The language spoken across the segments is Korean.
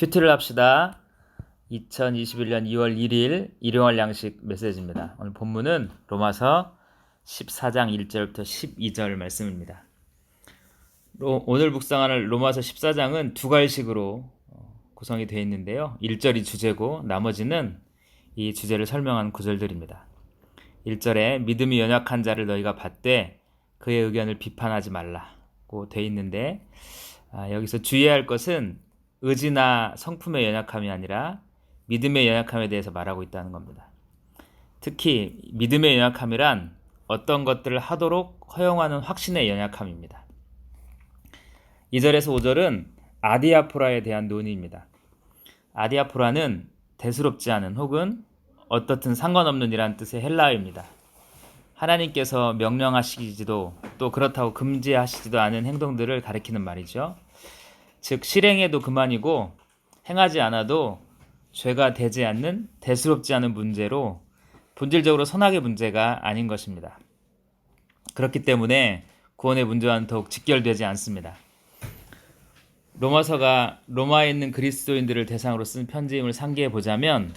큐티를 합시다. 2021년 2월 1일 일용할 양식 메시지입니다. 오늘 본문은 로마서 14장 1절부터 12절 말씀입니다. 오늘 묵상하는 로마서 14장은 두 갈식으로 구성이 되어 있는데요. 1절이 주제고 나머지는 이 주제를 설명하는 구절들입니다. 1절에 믿음이 연약한 자를 너희가 받되 그의 의견을 비판하지 말라고 되어 있는데 여기서 주의해야 할 것은 의지나 성품의 연약함이 아니라 믿음의 연약함에 대해서 말하고 있다는 겁니다. 특히 믿음의 연약함이란 어떤 것들을 하도록 허용하는 확신의 연약함입니다. 2절에서 5절은 아디아포라에 대한 논의입니다. 아디아포라는 대수롭지 않은 혹은 어떻든 상관없는 이란 뜻의 헬라어입니다. 하나님께서 명령하시지도 또 그렇다고 금지하시지도 않은 행동들을 가리키는 말이죠. 즉 실행해도 그만이고 행하지 않아도 죄가 되지 않는 대수롭지 않은 문제로 본질적으로 선악의 문제가 아닌 것입니다. 그렇기 때문에 구원의 문제와는 더욱 직결되지 않습니다. 로마서가 로마에 있는 그리스도인들을 대상으로 쓴 편지임을 상기해 보자면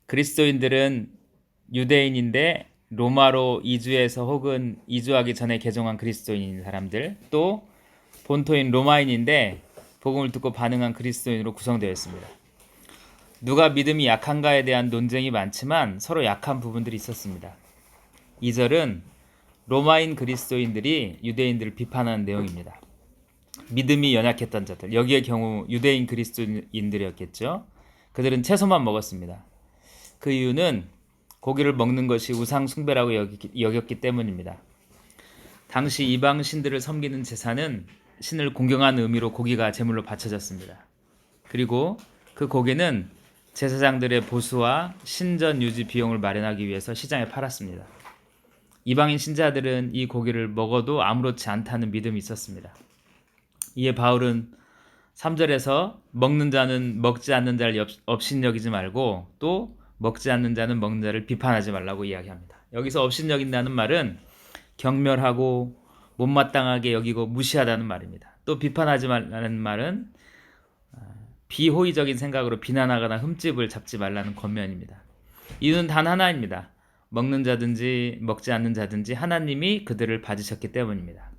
그리스도인들은 유대인인데 로마로 이주해서 혹은 이주하기 전에 개종한 그리스도인인 사람들, 또 본토인 로마인인데 복음을 듣고 반응한 그리스도인으로 구성되어 있습니다. 누가 믿음이 약한가에 대한 논쟁이 많지만 서로 약한 부분들이 있었습니다. 2절은 로마인 그리스도인들이 유대인들을 비판하는 내용입니다. 믿음이 연약했던 자들, 여기의 경우 유대인 그리스도인들이었겠죠. 그들은 채소만 먹었습니다. 그 이유는 고기를 먹는 것이 우상 숭배라고 여겼기 때문입니다. 당시 이방 신들을 섬기는 제사는 신을 공경하는 의미로 고기가 제물로 바쳐졌습니다. 그리고 그 고기는 제사장들의 보수와 신전 유지 비용을 마련하기 위해서 시장에 팔았습니다. 이방인 신자들은 이 고기를 먹어도 아무렇지 않다는 믿음이 있었습니다. 이에 바울은 3절에서 먹는 자는 먹지 않는 자를 업신여기지 말고 또 먹지 않는 자는 먹는 자를 비판하지 말라고 이야기합니다. 여기서 업신여긴다는 말은 경멸하고 못마땅하게 여기고 무시하다는 말입니다. 또 비판하지 말라는 말은 비호의적인 생각으로 비난하거나 흠집을 잡지 말라는 권면입니다. 이유는 단 하나입니다. 먹는 자든지 먹지 않는 자든지 하나님이 그들을 받으셨기 때문입니다.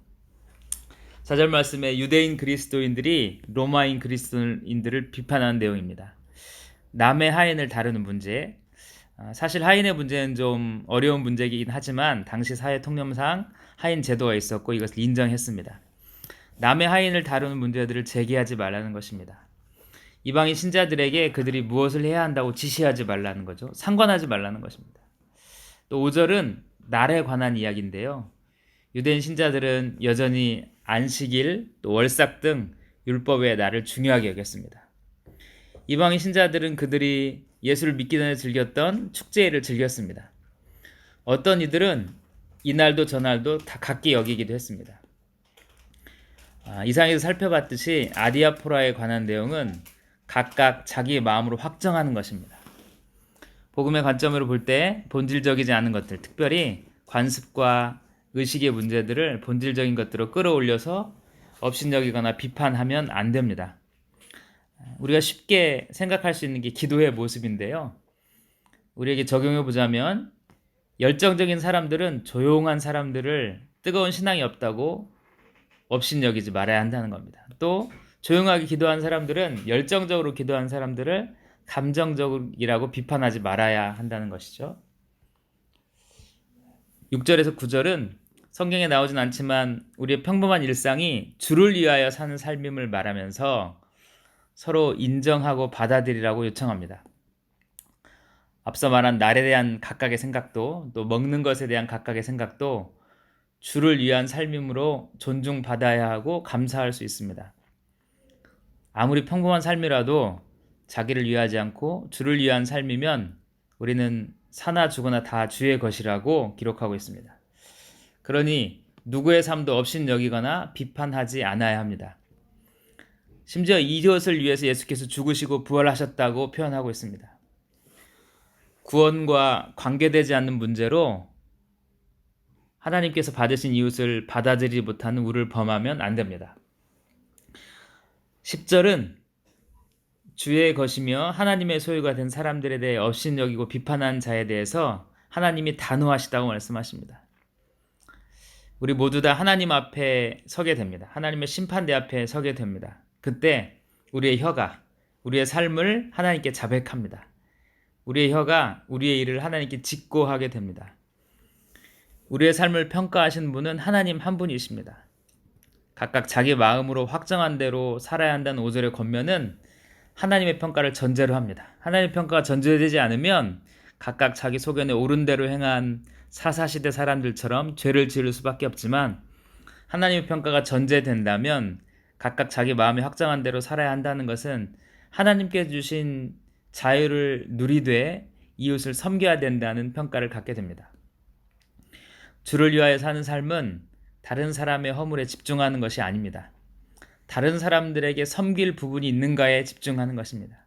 4절 말씀에 유대인 그리스도인들이 로마인 그리스도인들을 비판하는 내용입니다. 남의 하인을 다루는 문제, 사실 하인의 문제는 좀 어려운 문제이긴 하지만 당시 사회 통념상 하인 제도가 있었고 이것을 인정했습니다. 남의 하인을 다루는 문제들을 제기하지 말라는 것입니다. 이방인 신자들에게 그들이 무엇을 해야 한다고 지시하지 말라는 거죠. 상관하지 말라는 것입니다. 또 5절은 날에 관한 이야기인데요. 유대인 신자들은 여전히 안식일, 또 월삭 등 율법의 날을 중요하게 여겼습니다. 이방인 신자들은 그들이 예수를 믿기 전에 즐겼던 축제일을 즐겼습니다. 어떤 이들은 이날도 저날도 다 같게 여기기도 했습니다. 이상에서 살펴봤듯이 아디아포라에 관한 내용은 각각 자기 마음으로 확정하는 것입니다. 복음의 관점으로 볼 때 본질적이지 않은 것들, 특별히 관습과 의식의 문제들을 본질적인 것들로 끌어올려서 업신여기거나 비판하면 안 됩니다. 우리가 쉽게 생각할 수 있는 게 기도의 모습인데요. 우리에게 적용해 보자면 열정적인 사람들은 조용한 사람들을 뜨거운 신앙이 없다고 업신여기지 말아야 한다는 겁니다. 또 조용하게 기도한 사람들은 열정적으로 기도한 사람들을 감정적이라고 비판하지 말아야 한다는 것이죠. 6절에서 9절은 성경에 나오진 않지만 우리의 평범한 일상이 주를 위하여 사는 삶임을 말하면서 서로 인정하고 받아들이라고 요청합니다. 앞서 말한 날에 대한 각각의 생각도 또 먹는 것에 대한 각각의 생각도 주를 위한 삶이므로 존중받아야 하고 감사할 수 있습니다. 아무리 평범한 삶이라도 자기를 위하지 않고 주를 위한 삶이면 우리는 사나 죽으나 다 주의 것이라고 기록하고 있습니다. 그러니 누구의 삶도 업신여기거나 비판하지 않아야 합니다. 심지어 이것을 위해서 예수께서 죽으시고 부활하셨다고 표현하고 있습니다. 구원과 관계되지 않는 문제로 하나님께서 받으신 이웃을 받아들이지 못하는 우를 범하면 안 됩니다. 10절은 주의 것이며 하나님의 소유가 된 사람들에 대해 업신여기고 비판한 자에 대해서 하나님이 단호하시다고 말씀하십니다. 우리 모두 다 하나님 앞에 서게 됩니다. 하나님의 심판대 앞에 서게 됩니다. 그때 우리의 혀가 우리의 삶을 하나님께 자백합니다. 우리의 혀가 우리의 일을 하나님께 직고하게 됩니다. 우리의 삶을 평가하시는 분은 하나님 한 분이십니다. 각각 자기 마음으로 확정한 대로 살아야 한다는 5절의 권면은 하나님의 평가를 전제로 합니다. 하나님의 평가가 전제되지 않으면 각각 자기 소견에 옳은 대로 행한 사사시대 사람들처럼 죄를 지을 수밖에 없지만, 하나님의 평가가 전제된다면 각각 자기 마음에 확정한 대로 살아야 한다는 것은 하나님께 주신 자유를 누리되 이웃을 섬겨야 된다는 평가를 갖게 됩니다. 주를 위하여 사는 삶은 다른 사람의 허물에 집중하는 것이 아닙니다. 다른 사람들에게 섬길 부분이 있는가에 집중하는 것입니다.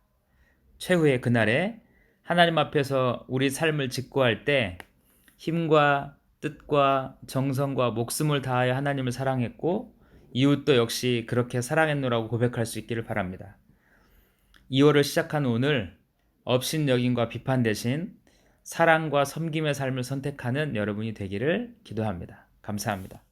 최후의 그날에 하나님 앞에서 우리 삶을 직고할 때 힘과 뜻과 정성과 목숨을 다하여 하나님을 사랑했고 이웃도 역시 그렇게 사랑했노라고 고백할 수 있기를 바랍니다. 2월을 시작한 오늘 업신여김과 비판 대신 사랑과 섬김의 삶을 선택하는 여러분이 되기를 기도합니다. 감사합니다.